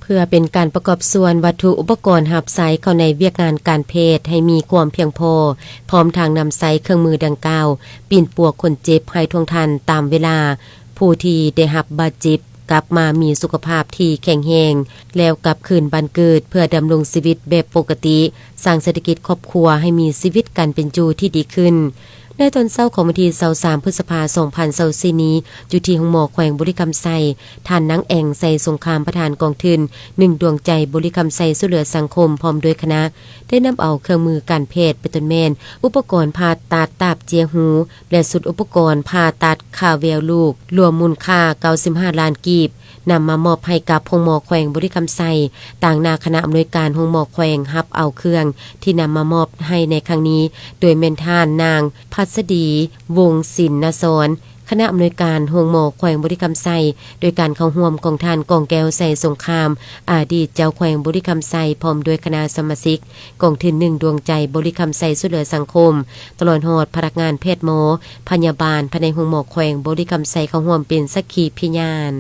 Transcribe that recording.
เพื่อเป็นการประกอบส่วนวัตถุอุปกรณ์หับไซเข้าในเวียกงานการเพศให้มีความเพียงพอพร้อมทางนำไซเครื่องมือดังกล่าวปิ่นปัวคนเจ็บให้ทวงทันตามเวลาผู้ที่ได้รับบาดเจ็บกลับมามีสุขภาพที่แข็งแรงแล้วกลับคืนบ้านเกิดเพื่อดำรงชีวิตแบบปกติสร้างเศรษฐกิจครอบครัวให้มีชีวิตการเป็นอยู่ที่ดีขึ้นในตอนเช้าของวันที่23พฤษภาคม2024นี้อยู่ที่ห้องหมอแขวงบุรีคำไซท่านนางแองใส่สงครามประธานกองทุน1ดวงใจบุรีคำไซช่วยเหลือสังคมพร้อมด้วยคณะได้นำเอาเครื่องมือการแพทย์เป็นต้นแม่นอุปกรณ์ผ่าตัดตาบเจียหูและสุดอุปกรณ์ผ่าตัดขาแววลูกรวมมูลค่า95ล้านกีบนำมามอบให้กับโรงหมอแขวงบุรีคำไซต่างนาคณะอำนวยการโรงหมอแขวงรับเอาเครื่องที่นำมามอบให้ในครั้งนี้โดยเมนท่านนางพัสดีวงศิลนสรคณะอำนวยการโรงหมอแขวงบุรีคำไซโดยการเข้าร่วมของท่านกองแก้วใส่สงครามอดีตเจ้าแขวงบุรีคำไซพร้อมด้วยคณะสมาชิกกองทุน1ดวงใจบุรีคำไซช่วยเหลือสังคมตลอดฮอดพนักงานแพทย์หมอพยาบาลภายในโรงหมอแขวงบุรีคำไซเข้าร่วมเป็นสักขีพยาน